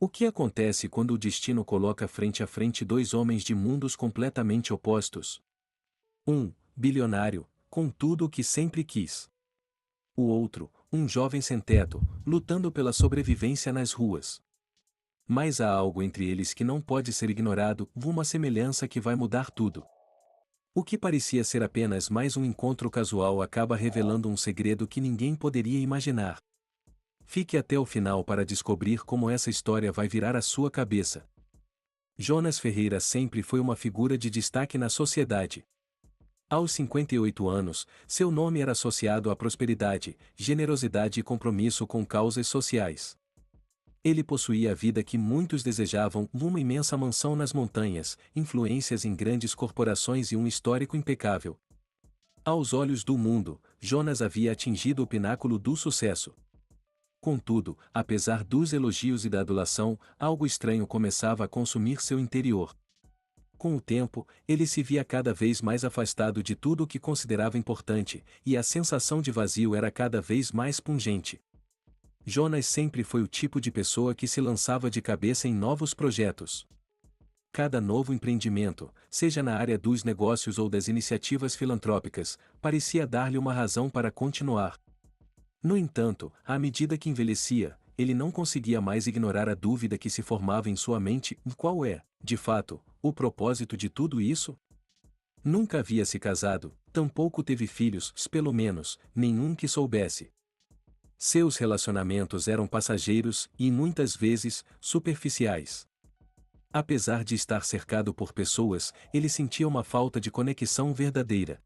O que acontece quando o destino coloca frente a frente dois homens de mundos completamente opostos? Um, bilionário, com tudo o que sempre quis. O outro, um jovem sem teto, lutando pela sobrevivência nas ruas. Mas há algo entre eles que não pode ser ignorado, uma semelhança que vai mudar tudo. O que parecia ser apenas mais um encontro casual acaba revelando um segredo que ninguém poderia imaginar. Fique até o final para descobrir como essa história vai virar a sua cabeça. Jonas Ferreira sempre foi uma figura de destaque na sociedade. Aos 58 anos, seu nome era associado à prosperidade, generosidade e compromisso com causas sociais. Ele possuía a vida que muitos desejavam, uma imensa mansão nas montanhas, influências em grandes corporações e um histórico impecável. Aos olhos do mundo, Jonas havia atingido o pináculo do sucesso. Contudo, apesar dos elogios e da adulação, algo estranho começava a consumir seu interior. Com o tempo, ele se via cada vez mais afastado de tudo o que considerava importante, e a sensação de vazio era cada vez mais pungente. Jonas sempre foi o tipo de pessoa que se lançava de cabeça em novos projetos. Cada novo empreendimento, seja na área dos negócios ou das iniciativas filantrópicas, parecia dar-lhe uma razão para continuar. No entanto, à medida que envelhecia, ele não conseguia mais ignorar a dúvida que se formava em sua mente: qual é, de fato, o propósito de tudo isso? Nunca havia se casado, tampouco teve filhos, pelo menos, nenhum que soubesse. Seus relacionamentos eram passageiros e, muitas vezes, superficiais. Apesar de estar cercado por pessoas, ele sentia uma falta de conexão verdadeira.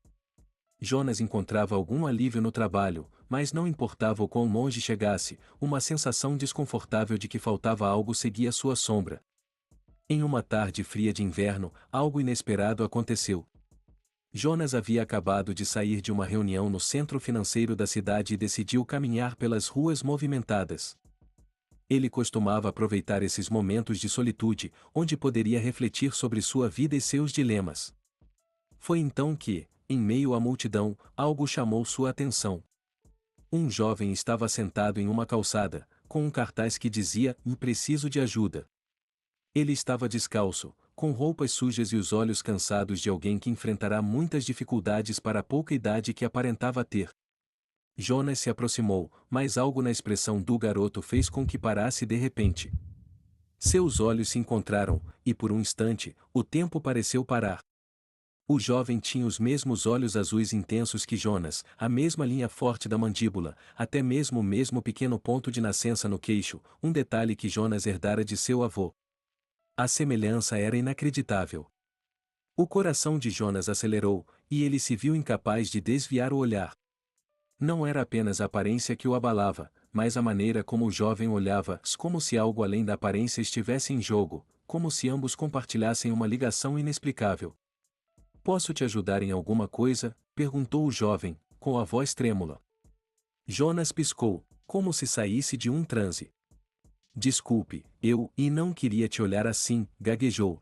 Jonas encontrava algum alívio no trabalho, mas não importava o quão longe chegasse, uma sensação desconfortável de que faltava algo seguia sua sombra. Em uma tarde fria de inverno, algo inesperado aconteceu. Jonas havia acabado de sair de uma reunião no centro financeiro da cidade e decidiu caminhar pelas ruas movimentadas. Ele costumava aproveitar esses momentos de solitude, onde poderia refletir sobre sua vida e seus dilemas. Foi então que, em meio à multidão, algo chamou sua atenção. Um jovem estava sentado em uma calçada, com um cartaz que dizia: "Preciso de ajuda". Ele estava descalço, com roupas sujas e os olhos cansados de alguém que enfrentará muitas dificuldades para a pouca idade que aparentava ter. Jonas se aproximou, mas algo na expressão do garoto fez com que parasse de repente. Seus olhos se encontraram, e por um instante, o tempo pareceu parar. O jovem tinha os mesmos olhos azuis intensos que Jonas, a mesma linha forte da mandíbula, até mesmo o mesmo pequeno ponto de nascença no queixo, um detalhe que Jonas herdara de seu avô. A semelhança era inacreditável. O coração de Jonas acelerou, e ele se viu incapaz de desviar o olhar. Não era apenas a aparência que o abalava, mas a maneira como o jovem olhava, como se algo além da aparência estivesse em jogo, como se ambos compartilhassem uma ligação inexplicável. "Posso te ajudar em alguma coisa?", perguntou o jovem, com a voz trêmula. Jonas piscou, como se saísse de um transe. "Desculpe, e não queria te olhar assim", gaguejou.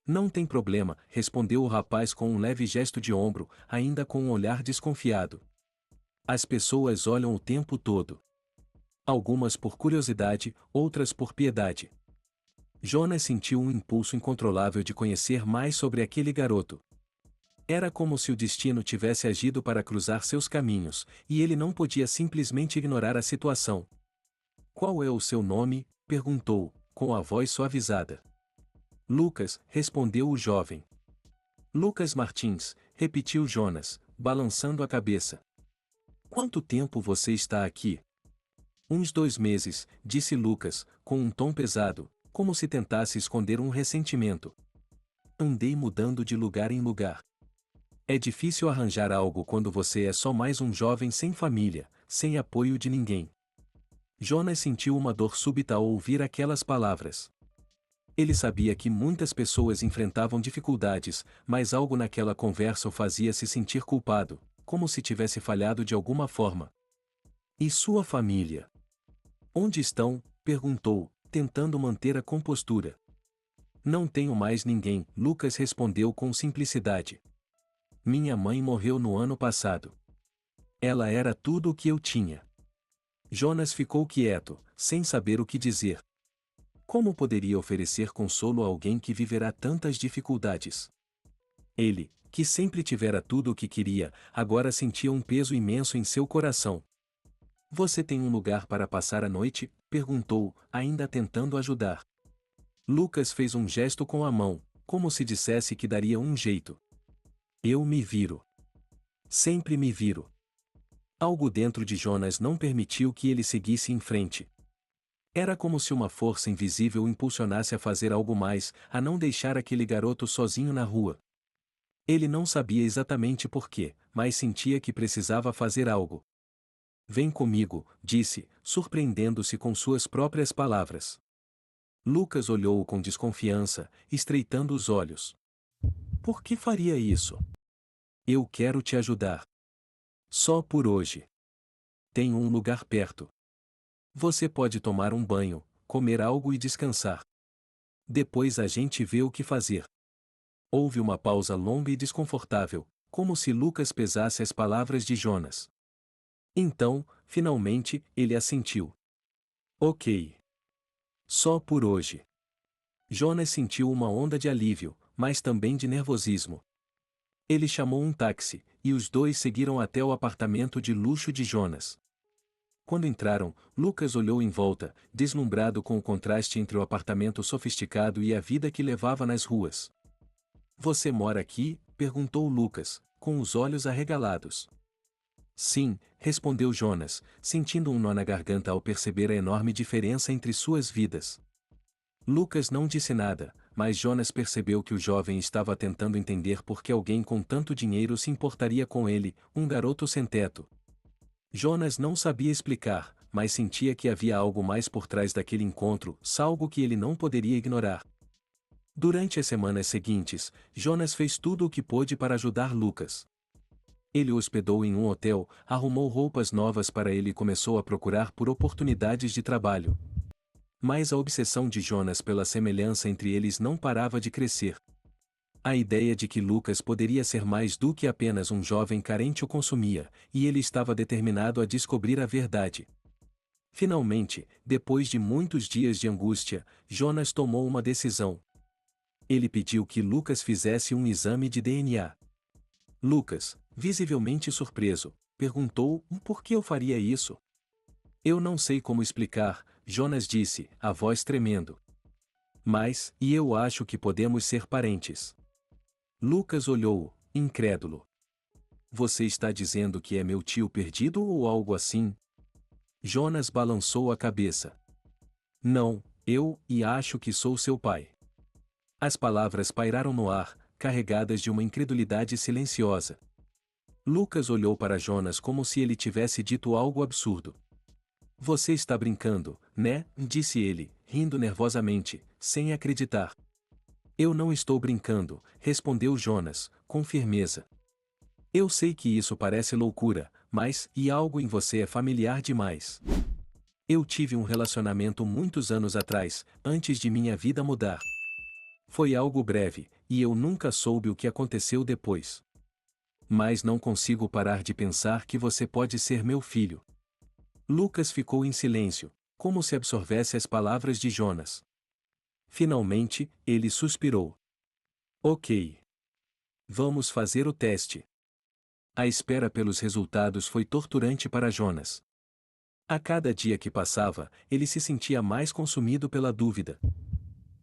"Não tem problema", respondeu o rapaz com um leve gesto de ombro, ainda com um olhar desconfiado. "As pessoas olham o tempo todo. Algumas por curiosidade, outras por piedade." Jonas sentiu um impulso incontrolável de conhecer mais sobre aquele garoto. Era como se o destino tivesse agido para cruzar seus caminhos, e ele não podia simplesmente ignorar a situação. "Qual é o seu nome?", perguntou, com a voz suavizada. "Lucas", respondeu o jovem. "Lucas Martins", repetiu Jonas, balançando a cabeça. "Quanto tempo você está aqui?" "Uns 2 meses", disse Lucas, com um tom pesado, como se tentasse esconder um ressentimento. "Andei mudando de lugar em lugar. É difícil arranjar algo quando você é só mais um jovem sem família, sem apoio de ninguém." Jonas sentiu uma dor súbita ao ouvir aquelas palavras. Ele sabia que muitas pessoas enfrentavam dificuldades, mas algo naquela conversa o fazia se sentir culpado, como se tivesse falhado de alguma forma. "E sua família? Onde estão?", perguntou, tentando manter a compostura. "Não tenho mais ninguém", Lucas respondeu com simplicidade. "Minha mãe morreu no ano passado. Ela era tudo o que eu tinha." Jonas ficou quieto, sem saber o que dizer. Como poderia oferecer consolo a alguém que viverá tantas dificuldades? Ele, que sempre tivera tudo o que queria, agora sentia um peso imenso em seu coração. Você tem um lugar para passar a noite? Perguntou, ainda tentando ajudar. Lucas fez um gesto com a mão, como se dissesse que daria um jeito. Eu me viro. Sempre me viro. Algo dentro de Jonas não permitiu que ele seguisse em frente. Era como se uma força invisível o impulsionasse a fazer algo mais, a não deixar aquele garoto sozinho na rua. Ele não sabia exatamente por quê, mas sentia que precisava fazer algo. Vem comigo, disse, surpreendendo-se com suas próprias palavras. Lucas olhou-o com desconfiança, estreitando os olhos. Por que faria isso? Eu quero te ajudar. Só por hoje. Tenho um lugar perto. Você pode tomar um banho, comer algo e descansar. Depois a gente vê o que fazer. Houve uma pausa longa e desconfortável, como se Lucas pesasse as palavras de Jonas. Então, finalmente, ele assentiu. Ok. Só por hoje. Jonas sentiu uma onda de alívio, mas também de nervosismo. Ele chamou um táxi, e os dois seguiram até o apartamento de luxo de Jonas. Quando entraram, Lucas olhou em volta, deslumbrado com o contraste entre o apartamento sofisticado e a vida que levava nas ruas. Você mora aqui? Perguntou Lucas, com os olhos arregalados. Sim, respondeu Jonas, sentindo um nó na garganta ao perceber a enorme diferença entre suas vidas. Lucas não disse nada, mas Jonas percebeu que o jovem estava tentando entender por que alguém com tanto dinheiro se importaria com ele, um garoto sem teto. Jonas não sabia explicar, mas sentia que havia algo mais por trás daquele encontro, algo que ele não poderia ignorar. Durante as semanas seguintes, Jonas fez tudo o que pôde para ajudar Lucas. Ele o hospedou em um hotel, arrumou roupas novas para ele e começou a procurar por oportunidades de trabalho. Mas a obsessão de Jonas pela semelhança entre eles não parava de crescer. A ideia de que Lucas poderia ser mais do que apenas um jovem carente o consumia, e ele estava determinado a descobrir a verdade. Finalmente, depois de muitos dias de angústia, Jonas tomou uma decisão. Ele pediu que Lucas fizesse um exame de DNA. Lucas, visivelmente surpreso, perguntou: por que eu faria isso? Eu não sei como explicar, Jonas disse, a voz tremendo. Mas, e eu acho que podemos ser parentes. Lucas olhou, incrédulo. Você está dizendo que é meu tio perdido ou algo assim? Jonas balançou a cabeça. Não, e acho que sou seu pai. As palavras pairaram no ar, carregadas de uma incredulidade silenciosa. Lucas olhou para Jonas como se ele tivesse dito algo absurdo. Você está brincando, né? Disse ele, rindo nervosamente, sem acreditar. Eu não estou brincando, respondeu Jonas, com firmeza. Eu sei que isso parece loucura, mas, e algo em você é familiar demais. Eu tive um relacionamento muitos anos atrás, antes de minha vida mudar. Foi algo breve, e eu nunca soube o que aconteceu depois. Mas não consigo parar de pensar que você pode ser meu filho. Lucas ficou em silêncio, como se absorvesse as palavras de Jonas. Finalmente, ele suspirou. Ok. Vamos fazer o teste. A espera pelos resultados foi torturante para Jonas. A cada dia que passava, ele se sentia mais consumido pela dúvida.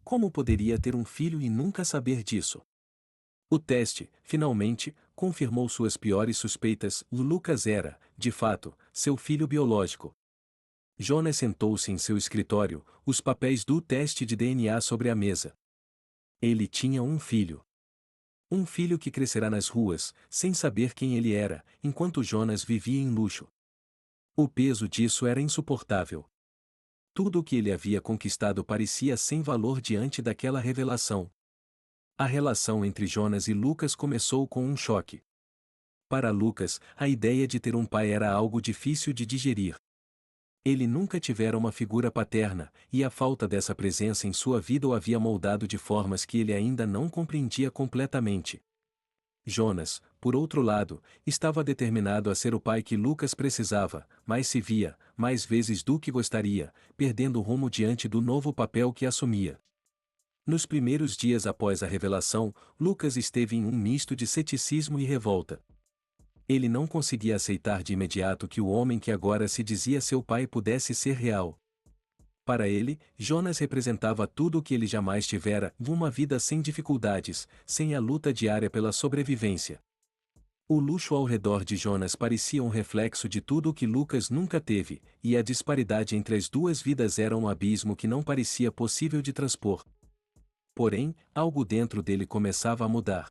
Como poderia ter um filho e nunca saber disso? O teste, finalmente, confirmou suas piores suspeitas: Lucas era, de fato, seu filho biológico. Jonas sentou-se em seu escritório, os papéis do teste de DNA sobre a mesa. Ele tinha um filho. Um filho que crescerá nas ruas, sem saber quem ele era, enquanto Jonas vivia em luxo. O peso disso era insuportável. Tudo o que ele havia conquistado parecia sem valor diante daquela revelação. A relação entre Jonas e Lucas começou com um choque. Para Lucas, a ideia de ter um pai era algo difícil de digerir. Ele nunca tivera uma figura paterna, e a falta dessa presença em sua vida o havia moldado de formas que ele ainda não compreendia completamente. Jonas, por outro lado, estava determinado a ser o pai que Lucas precisava, mas se via, mais vezes do que gostaria, perdendo o rumo diante do novo papel que assumia. Nos primeiros dias após a revelação, Lucas esteve em um misto de ceticismo e revolta. Ele não conseguia aceitar de imediato que o homem que agora se dizia seu pai pudesse ser real. Para ele, Jonas representava tudo o que ele jamais tivera, uma vida sem dificuldades, sem a luta diária pela sobrevivência. O luxo ao redor de Jonas parecia um reflexo de tudo o que Lucas nunca teve, e a disparidade entre as duas vidas era um abismo que não parecia possível de transpor. Porém, algo dentro dele começava a mudar.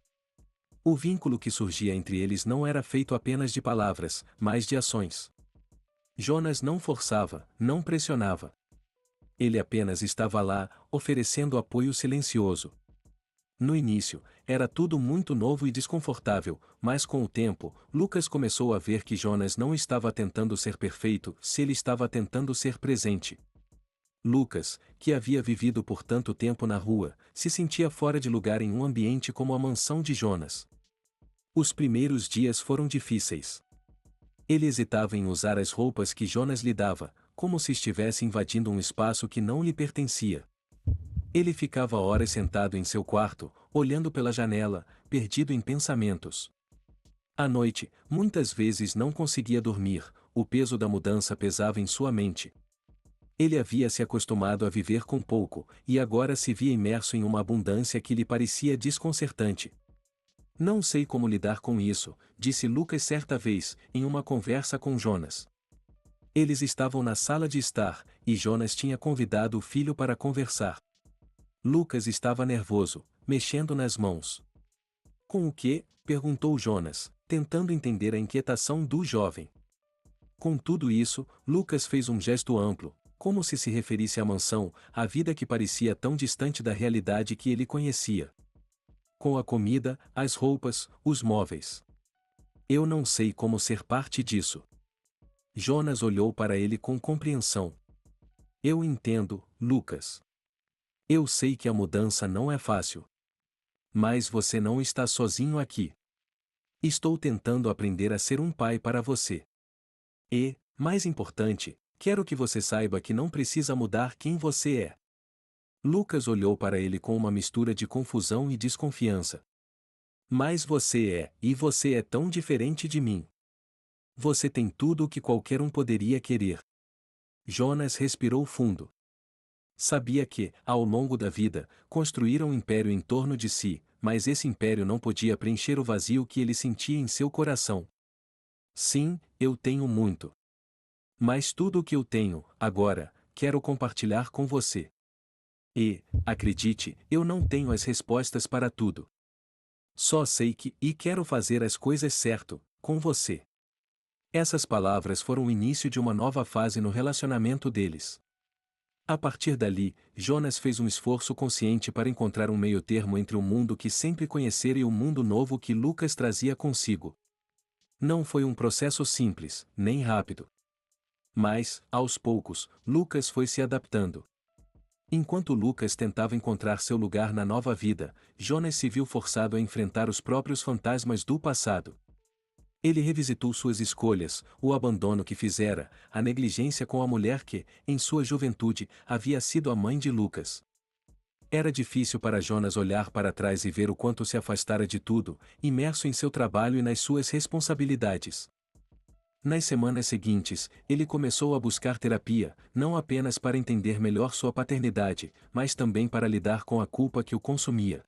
O vínculo que surgia entre eles não era feito apenas de palavras, mas de ações. Jonas não forçava, não pressionava. Ele apenas estava lá, oferecendo apoio silencioso. No início, era tudo muito novo e desconfortável, mas com o tempo, Lucas começou a ver que Jonas não estava tentando ser perfeito, se ele estava tentando ser presente. Lucas, que havia vivido por tanto tempo na rua, se sentia fora de lugar em um ambiente como a mansão de Jonas. Os primeiros dias foram difíceis. Ele hesitava em usar as roupas que Jonas lhe dava, como se estivesse invadindo um espaço que não lhe pertencia. Ele ficava horas sentado em seu quarto, olhando pela janela, perdido em pensamentos. À noite, muitas vezes não conseguia dormir, o peso da mudança pesava em sua mente. Ele havia se acostumado a viver com pouco, e agora se via imerso em uma abundância que lhe parecia desconcertante. Não sei como lidar com isso, disse Lucas certa vez, em uma conversa com Jonas. Eles estavam na sala de estar, e Jonas tinha convidado o filho para conversar. Lucas estava nervoso, mexendo nas mãos. Com o quê? Perguntou Jonas, tentando entender a inquietação do jovem. Com tudo isso, Lucas fez um gesto amplo, como se referisse à mansão, à vida que parecia tão distante da realidade que ele conhecia. Com a comida, as roupas, os móveis. Eu não sei como ser parte disso. Jonas olhou para ele com compreensão. Eu entendo, Lucas. Eu sei que a mudança não é fácil. Mas você não está sozinho aqui. Estou tentando aprender a ser um pai para você. E, mais importante, quero que você saiba que não precisa mudar quem você é. Lucas olhou para ele com uma mistura de confusão e desconfiança. Mas você é tão diferente de mim. Você tem tudo o que qualquer um poderia querer. Jonas respirou fundo. Sabia que, ao longo da vida, construíram um império em torno de si, mas esse império não podia preencher o vazio que ele sentia em seu coração. Sim, eu tenho muito. Mas tudo o que eu tenho, agora, quero compartilhar com você. E, acredite, eu não tenho as respostas para tudo. Só sei que, e quero fazer as coisas certo, com você. Essas palavras foram o início de uma nova fase no relacionamento deles. A partir dali, Jonas fez um esforço consciente para encontrar um meio-termo entre o mundo que sempre conhecera e o mundo novo que Lucas trazia consigo. Não foi um processo simples, nem rápido. Mas, aos poucos, Lucas foi se adaptando. Enquanto Lucas tentava encontrar seu lugar na nova vida, Jonas se viu forçado a enfrentar os próprios fantasmas do passado. Ele revisitou suas escolhas, o abandono que fizera, a negligência com a mulher que, em sua juventude, havia sido a mãe de Lucas. Era difícil para Jonas olhar para trás e ver o quanto se afastara de tudo, imerso em seu trabalho e nas suas responsabilidades. Nas semanas seguintes, ele começou a buscar terapia, não apenas para entender melhor sua paternidade, mas também para lidar com a culpa que o consumia.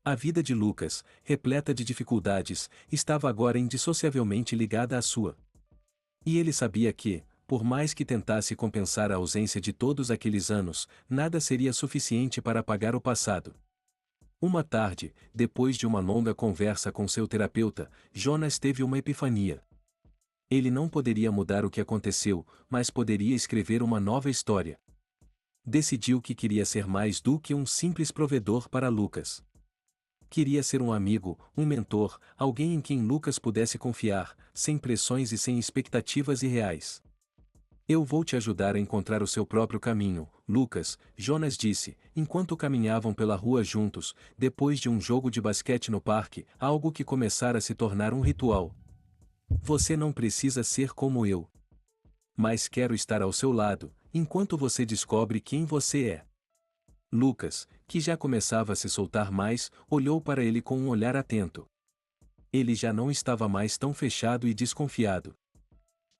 A vida de Lucas, repleta de dificuldades, estava agora indissociavelmente ligada à sua. E ele sabia que, por mais que tentasse compensar a ausência de todos aqueles anos, nada seria suficiente para apagar o passado. Uma tarde, depois de uma longa conversa com seu terapeuta, Jonas teve uma epifania. Ele não poderia mudar o que aconteceu, mas poderia escrever uma nova história. Decidiu que queria ser mais do que um simples provedor para Lucas. Queria ser um amigo, um mentor, alguém em quem Lucas pudesse confiar, sem pressões e sem expectativas irreais. Eu vou te ajudar a encontrar o seu próprio caminho, Lucas, Jonas disse, enquanto caminhavam pela rua juntos, depois de um jogo de basquete no parque, algo que começara a se tornar um ritual. Você não precisa ser como eu. Mas quero estar ao seu lado, enquanto você descobre quem você é. Lucas, que já começava a se soltar mais, olhou para ele com um olhar atento. Ele já não estava mais tão fechado e desconfiado.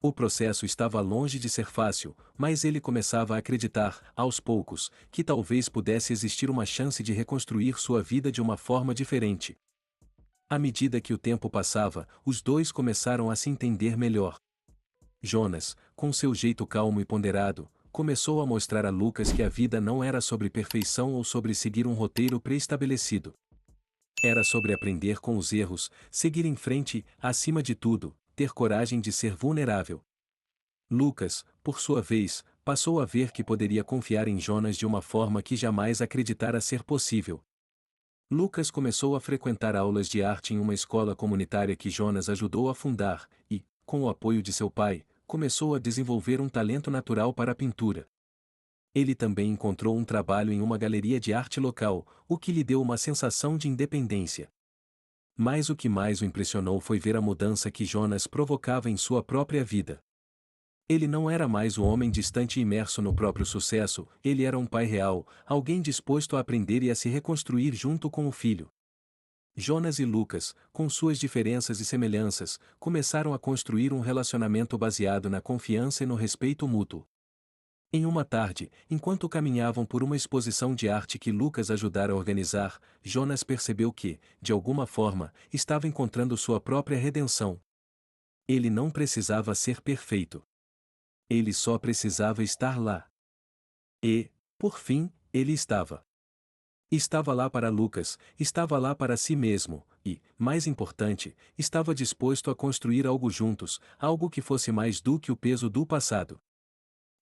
O processo estava longe de ser fácil, mas ele começava a acreditar, aos poucos, que talvez pudesse existir uma chance de reconstruir sua vida de uma forma diferente. À medida que o tempo passava, os dois começaram a se entender melhor. Jonas, com seu jeito calmo e ponderado, começou a mostrar a Lucas que a vida não era sobre perfeição ou sobre seguir um roteiro pré-estabelecido. Era sobre aprender com os erros, seguir em frente, acima de tudo, ter coragem de ser vulnerável. Lucas, por sua vez, passou a ver que poderia confiar em Jonas de uma forma que jamais acreditara ser possível. Lucas começou a frequentar aulas de arte em uma escola comunitária que Jonas ajudou a fundar, e, com o apoio de seu pai, começou a desenvolver um talento natural para a pintura. Ele também encontrou um trabalho em uma galeria de arte local, o que lhe deu uma sensação de independência. Mas o que mais o impressionou foi ver a mudança que Jonas provocava em sua própria vida. Ele não era mais o homem distante e imerso no próprio sucesso, ele era um pai real, alguém disposto a aprender e a se reconstruir junto com o filho. Jonas e Lucas, com suas diferenças e semelhanças, começaram a construir um relacionamento baseado na confiança e no respeito mútuo. Em uma tarde, enquanto caminhavam por uma exposição de arte que Lucas ajudara a organizar, Jonas percebeu que, de alguma forma, estava encontrando sua própria redenção. Ele não precisava ser perfeito. Ele só precisava estar lá. E, por fim, ele estava. Estava lá para Lucas, estava lá para si mesmo, e, mais importante, estava disposto a construir algo juntos, algo que fosse mais do que o peso do passado.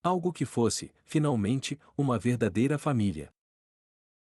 Algo que fosse, finalmente, uma verdadeira família.